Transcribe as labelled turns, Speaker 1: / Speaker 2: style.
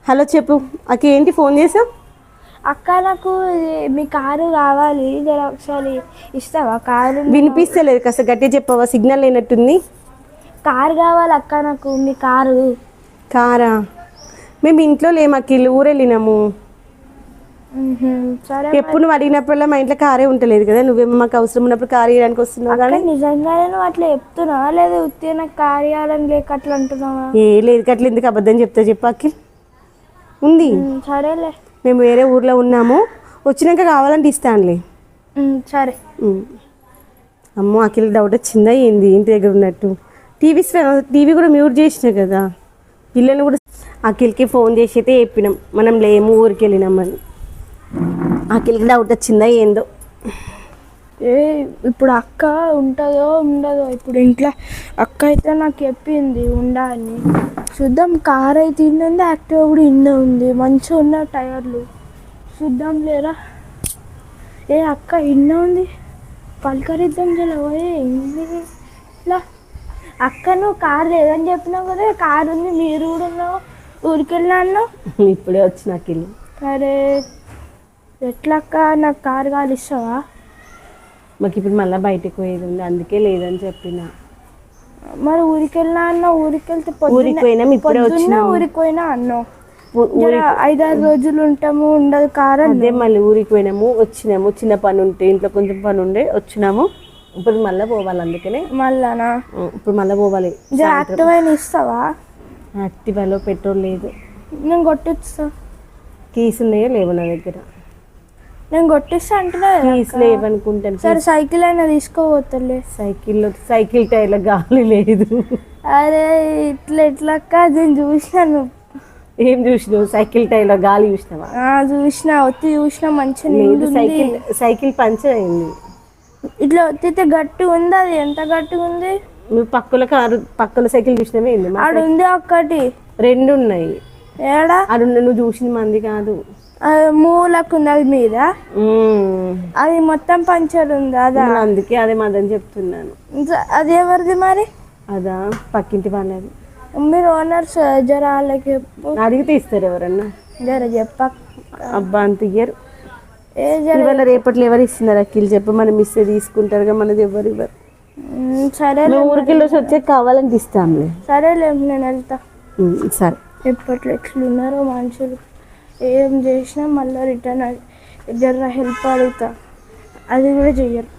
Speaker 1: Hello చెప్పు అక్క, ఏంటి ఫోన్ చేసావు?
Speaker 2: అక్క నాకు మీ కారు కావాలి, జర ఒకసారి ఇస్తావా? కారు
Speaker 1: వినిపిస్తలేదు, కాస్త గట్టిగా చెప్పవా? సిగ్నల్ లేనట్టుంది.
Speaker 2: కారు కావాలి అక్క, నాకు మీ కారు.
Speaker 1: కారా? మేము ఇంట్లో లేము అక్క, ఊరు వెళ్ళినాము.
Speaker 2: సరే,
Speaker 1: ఎప్పుడు నువ్వు అడిగినప్పుడల్లా మా ఇంట్లో కారే ఉంటలేదు కదా, నువ్వేమో మాకు అవసరం ఉన్నప్పుడు కారు ఇవ్వడానికి వస్తున్నావు. కానీ
Speaker 2: నిజంగానే నువ్వు అట్లా చెప్తున్నావా లేదా ఉత్తే నాకు కారు ఇవ్వాలని లేక అట్లా అంటున్నావా?
Speaker 1: ఏ లేదు, అట్లా ఎందుకు అబద్ధం చెప్తా చెప్పు అఖిల్. ఉంది.
Speaker 2: సరేలే,
Speaker 1: మేము వేరే ఊర్లో ఉన్నాము, వచ్చినాక కావాలంటే ఇస్తానులే.
Speaker 2: సరే.
Speaker 1: అమ్మో అఖిల్ డౌట్ వచ్చిందా ఏంది ఇంటి దగ్గర ఉన్నట్టు? టీవీ కూడా మ్యూట్ చేసిన కదా, పిల్లలు కూడా. అఖిల్కి ఫోన్ చేసి అయితే చెప్పినాం మనం లేము, ఊరికి వెళ్ళినామని. అఖిల్కి డౌట్ వచ్చిందా ఏందో.
Speaker 2: ఇప్పుడు అక్క ఉంటుందో ఉండదో. ఇప్పుడు ఇంట్లో అక్క అయితే నాకు చెప్పింది ఉండాలని. చూద్దాం, కార్ అయితే ఇన్న ఉంది, యాక్టివ్ కూడా ఇన్న ఉంది, మంచిగా ఉన్న టైర్లు. చూద్దాం లేరా. అక్క ఇన్న ఉంది, పలకరిద్దాం చలవే. ఇలా అక్క నువ్వు కార్ లేదని చెప్పినావు కదా, కారు ఉంది, మీరు కూడా ఉన్నావు, ఊరికి వెళ్ళినా అన్నావు.
Speaker 1: ఇప్పుడే వచ్చిన అఖిల్.
Speaker 2: సరే, ఎట్లా అక్క, నాకు కారు కావాలి, ఇస్తావా?
Speaker 1: మాకు ఇప్పుడు మళ్ళీ బయటకు పోయేది ఉంది, అందుకే లేదని చెప్పిన.
Speaker 2: మరి ఊరికి వెళ్ళినా అన్నావు, ఊరికి వెళ్తే
Speaker 1: ఊరికి పోయినాం, ఇప్పుడే వచ్చిన.
Speaker 2: ఊరికి పోయినా అన్నావు, 5-6 రోజులు ఉంటాము, ఉండదు కారు.
Speaker 1: అదే మళ్ళీ ఊరికి పోయినాము, వచ్చినాము, చిన్న పని ఉంటే ఇంట్లో కొంచెం పని ఉండే వచ్చినాము. ఇప్పుడు మళ్ళీ పోవాలి, అందుకనే.
Speaker 2: మళ్ళానా?
Speaker 1: ఇప్పుడు మళ్ళీ పోవాలి.
Speaker 2: యాక్టివ్ అయినా ఇస్తావా?
Speaker 1: యాక్టివాలో పెట్రోల్ లేదు.
Speaker 2: నేను కొట్టిస్తా.
Speaker 1: కీస్ ఉన్నాయో లేవు నా దగ్గర?
Speaker 2: నేను కొట్టిస్తా అంటున్నా.
Speaker 1: కీస్ లేవనుకుంటాను.
Speaker 2: సరే, సైకిల్ అయినా తీసుకోవద్దులే.
Speaker 1: సైకిల్ టైర్లో గాలి లేదు.
Speaker 2: అరే ఇట్లా అక్క, నేను చూసినాను.
Speaker 1: ఏం చూసినావు? సైకిల్ టైర్లో గాలి చూసినావా?
Speaker 2: చూసినా, చూసినా, మంచిగా
Speaker 1: సైకిల్ పంచర్ అయింది.
Speaker 2: ఇట్లా ఒత్తితే గట్టిగా ఉంది. అది ఎంత గట్టిగా ఉంది?
Speaker 1: నువ్వు పక్కల సైకిల్ చూసినావే?
Speaker 2: ఆడ ఉంది ఒక్కటి,
Speaker 1: 2 ఉన్నాయి.
Speaker 2: ఏడా?
Speaker 1: అది నువ్వు చూసిన మంది కాదు,
Speaker 2: మూలకు ఉంది, అది మీద. అది మొత్తం పంచర్ ఉంది. అదా?
Speaker 1: అందుకే అదే మాదని చెప్తున్నాను.
Speaker 2: అది ఎవరిది మరి?
Speaker 1: అదా పక్కింటి వాళ్ళది.
Speaker 2: మీరు ఓనర్స్, జర వాళ్ళకి
Speaker 1: అడిగితే ఇస్తారు ఎవరన్నా.
Speaker 2: జర చెప్ప.
Speaker 1: అబ్బా అంత ఇయ్యరు. ఇవాళ రేపట్లో ఎవరు ఇస్తున్నారు అఖిల్ చెప్పు? మనం ఇస్తే తీసుకుంటారుగా, మనది ఎవరు ఇవ్వరు.
Speaker 2: సరే,
Speaker 1: ఊరికి వెళ్ళి వచ్చే కావాలంటే ఇస్తాంలే.
Speaker 2: సరేలే, నేను వెళ్తా.
Speaker 1: సరే.
Speaker 2: ఎప్పట్లో ఎట్లున్నారో మనుషులు, ఏం చేసినా మళ్ళీ రిటర్న్ జర హెల్ప్ అడుగుతా, అది కూడా చెయ్యరు.